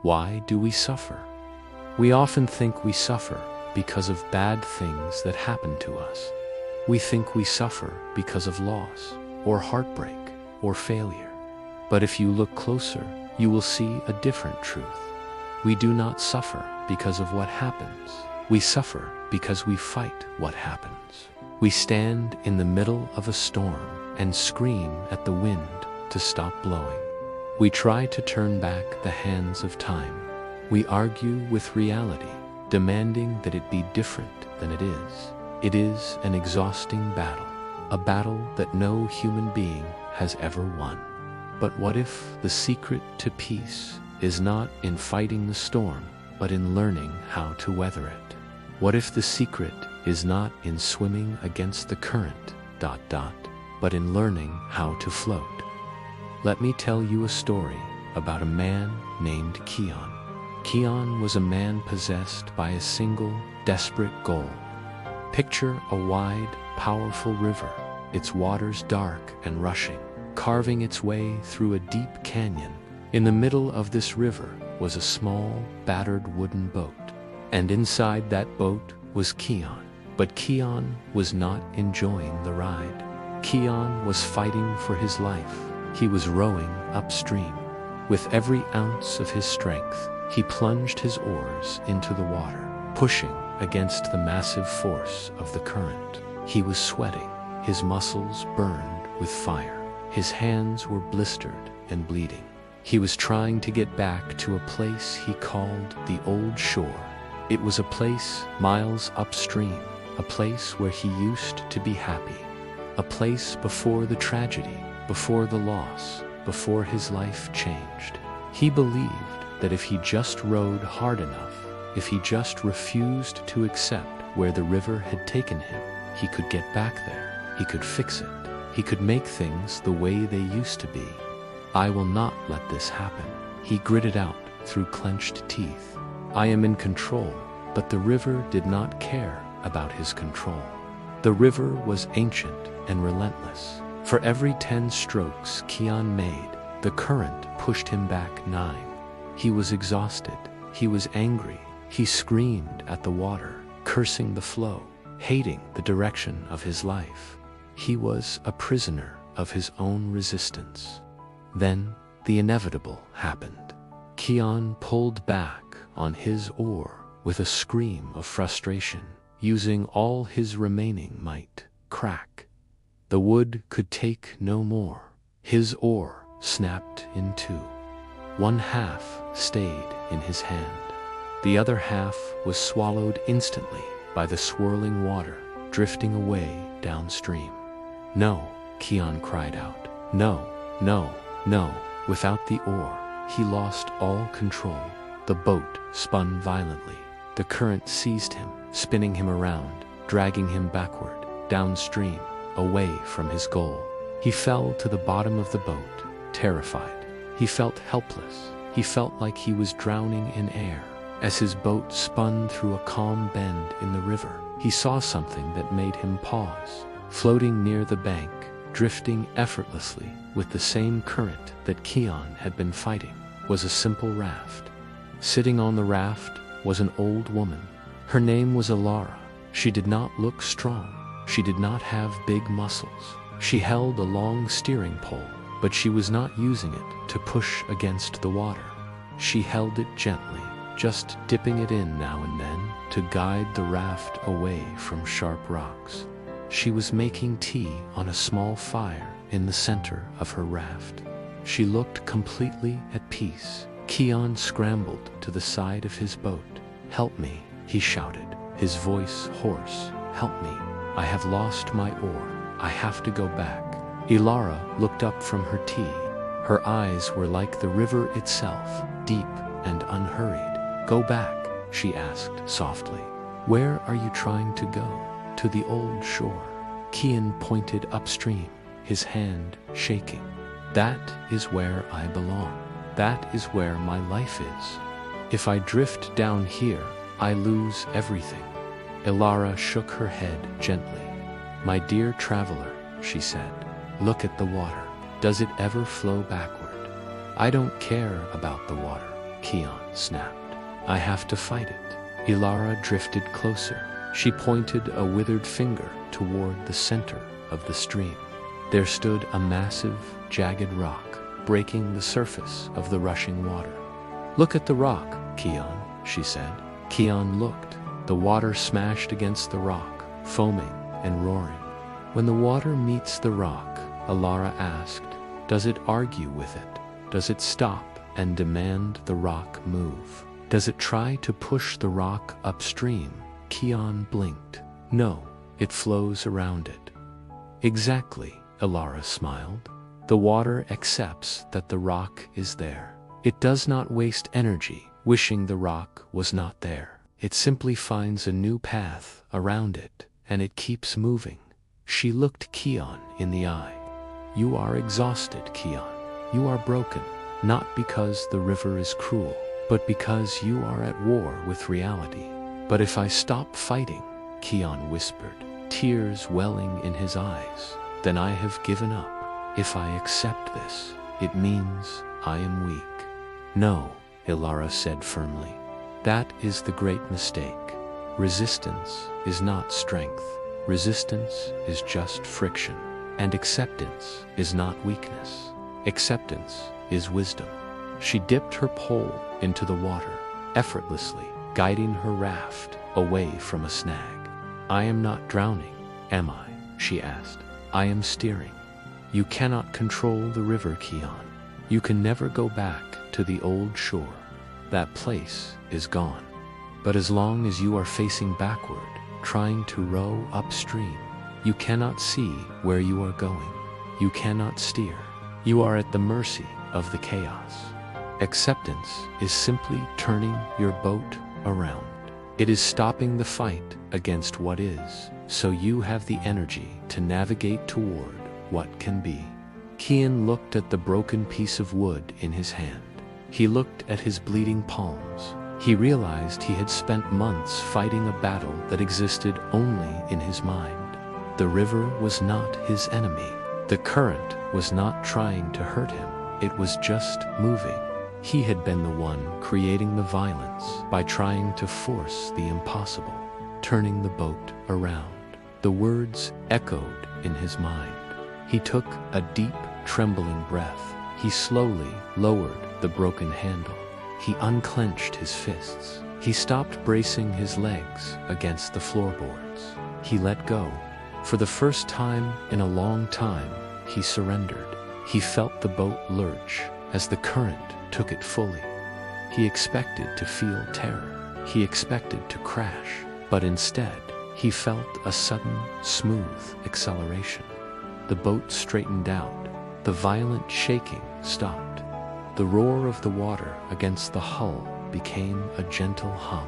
Why do we suffer? We often think we suffer because of bad things that happen to us. We think we suffer because of loss, or heartbreak, or failure. But if you look closer, you will see a different truth. We do not suffer because of what happens. We suffer because we fight what happens. We stand in the middle of a storm and scream at the wind to stop blowing. We try to turn back the hands of time. We argue with reality, demanding that it be different than it is. It is an exhausting battle, a battle that no human being has ever won. But what if the secret to peace is not in fighting the storm, but in learning how to weather it? What if the secret is not in swimming against the current, but in learning how to float? Let me tell you a story about a man named Kian. Kian was a man possessed by a single, desperate goal. Picture a wide, powerful river, its waters dark and rushing, carving its way through a deep canyon. In the middle of this river was a small, battered wooden boat, and inside that boat was Kian. But Kian was not enjoying the ride. Kian was fighting for his life. He was rowing upstream. With every ounce of his strength, he plunged his oars into the water, pushing against the massive force of the current. He was sweating, his muscles burned with fire. His hands were blistered and bleeding. He was trying to get back to a place he called the old shore. It was a place miles upstream, a place where he used to be happy, a place before the tragedy, before the loss, before his life changed. He believed that if he just rowed hard enough, if he just refused to accept where the river had taken him, he could get back there. He could fix it. He could make things the way they used to be. I will not let this happen, he gritted out through clenched teeth. I am in control, but the river did not care about his control. The river was ancient and relentless. For every 10 strokes Kian made, the current pushed him back 9. He was exhausted. He was angry. He screamed at the water, cursing the flow, hating the direction of his life. He was a prisoner of his own resistance. Then the inevitable happened. Kian pulled back on his oar with a scream of frustration, using all his remaining might. Crack. The wood could take no more. His oar snapped in 2. One half stayed in his hand. The other half was swallowed instantly by the swirling water, drifting away downstream. No, Kian cried out. No, no, no. Without the oar, he lost all control. The boat spun violently. The current seized him, spinning him around, dragging him backward, downstream, away from his goal. He fell to the bottom of the boat, terrified. He felt helpless. He felt like he was drowning in air. As his boat spun through a calm bend in the river, he saw something that made him pause. Floating near the bank, drifting effortlessly with the same current that Kian had been fighting, was a simple raft. Sitting on the raft was an old woman. Her name was Ilara. She did not look strong. She did not have big muscles. She held a long steering pole, but she was not using it to push against the water. She held it gently, just dipping it in now and then to guide the raft away from sharp rocks. She was making tea on a small fire in the center of her raft. She looked completely at peace. Kian scrambled to the side of his boat. "Help me," he shouted, his voice hoarse. "Help me. I have lost my oar. I have to go back." Ilara looked up from her tea. Her eyes were like the river itself, deep and unhurried. "Go back," she asked softly. "Where are you trying to go?" "To the old shore." Kian pointed upstream, his hand shaking. "That is where I belong. That is where my life is. If I drift down here, I lose everything." Ilara shook her head gently. "My dear traveler," she said, "look at the water. Does it ever flow backward? I don't care about the water. Kian snapped. I have to fight it. Ilara drifted closer. She pointed a withered finger toward the center of the stream. There stood a massive, jagged rock, breaking the surface of the rushing water. Look at the rock, Kian, she said. Kian looked. The water smashed against the rock, foaming and roaring. When the water meets the rock, Ilara asked, does it argue with it? Does it stop and demand the rock move? Does it try to push the rock upstream? Kian blinked. No, it flows around it. Exactly, Ilara smiled. The water accepts that the rock is there. It does not waste energy wishing the rock was not there. It simply finds a new path around it, and it keeps moving. She looked Kian in the eye. You are exhausted, Kian. You are broken, not because the river is cruel, but because you are at war with reality. But if I stop fighting, Kian whispered, tears welling in his eyes, then I have given up. If I accept this, it means I am weak. No, Ilara said firmly. That is the great mistake. Resistance is not strength. Resistance is just friction. And acceptance is not weakness. Acceptance is wisdom. She dipped her pole into the water, effortlessly, guiding her raft away from a snag. I am not drowning, am I? She asked. I am steering. You cannot control the river, Kian. You can never go back to the old shore. That place is gone. But as long as you are facing backward, trying to row upstream, you cannot see where you are going. You cannot steer. You are at the mercy of the chaos. Acceptance is simply turning your boat around. It is stopping the fight against what is, so you have the energy to navigate toward what can be. Kian looked at the broken piece of wood in his hand. He looked at his bleeding palms. He realized he had spent months fighting a battle that existed only in his mind. The river was not his enemy. The current was not trying to hurt him. It was just moving. He had been the one creating the violence by trying to force the impossible, turning the boat around. The words echoed in his mind. He took a deep, trembling breath. He slowly lowered the broken handle. He unclenched his fists. He stopped bracing his legs against the floorboards. He let go. For the first time in a long time, he surrendered. He felt the boat lurch as the current took it fully. He expected to feel terror. He expected to crash, but instead, he felt a sudden, smooth acceleration. The boat straightened out. The violent shaking stopped. The roar of the water against the hull became a gentle hum.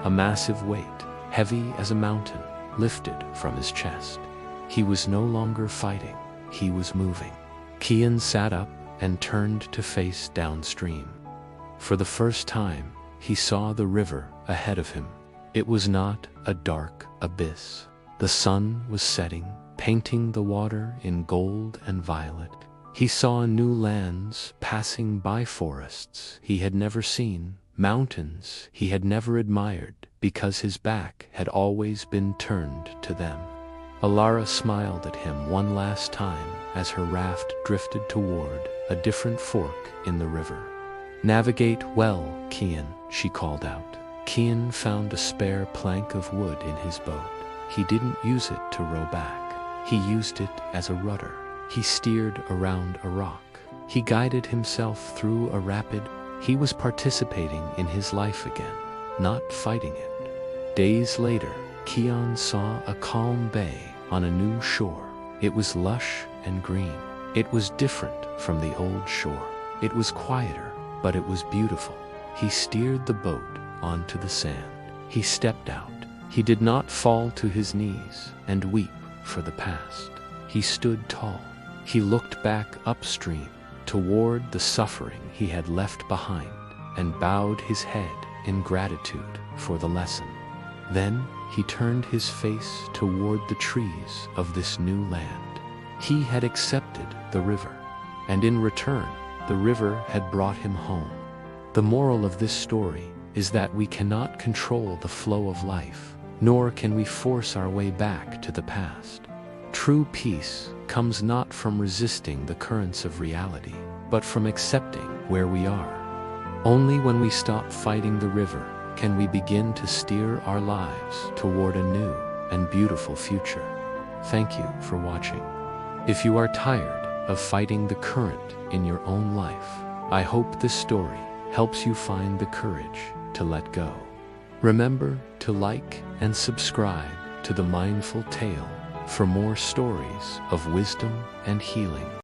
A massive weight, heavy as a mountain, lifted from his chest. He was no longer fighting. He was moving. Kian sat up and turned to face downstream. For the first time, he saw the river ahead of him. It was not a dark abyss. The sun was setting, painting the water in gold and violet. He saw new lands passing by, forests he had never seen, mountains he had never admired because his back had always been turned to them. Ilara smiled at him one last time as her raft drifted toward a different fork in the river. Navigate well, Kian, she called out. Kian found a spare plank of wood in his boat. He didn't use it to row back. He used it as a rudder. He steered around a rock. He guided himself through a rapid. He was participating in his life again, not fighting it. Days later, Kian saw a calm bay on a new shore. It was lush and green. It was different from the old shore. It was quieter, but it was beautiful. He steered the boat onto the sand. He stepped out. He did not fall to his knees and weep for the past. He stood tall. He looked back upstream toward the suffering he had left behind and bowed his head in gratitude for the lesson. Then he turned his face toward the trees of this new land. He had accepted the river, and in return, the river had brought him home. The moral of this story is that we cannot control the flow of life, nor can we force our way back to the past. True peace comes not from resisting the currents of reality, but from accepting where we are. Only when we stop fighting the river can we begin to steer our lives toward a new and beautiful future. Thank you for watching. If you are tired of fighting the current in your own life, I hope this story helps you find the courage to let go. Remember to like and subscribe to The Mindful Tale for more stories of wisdom and healing.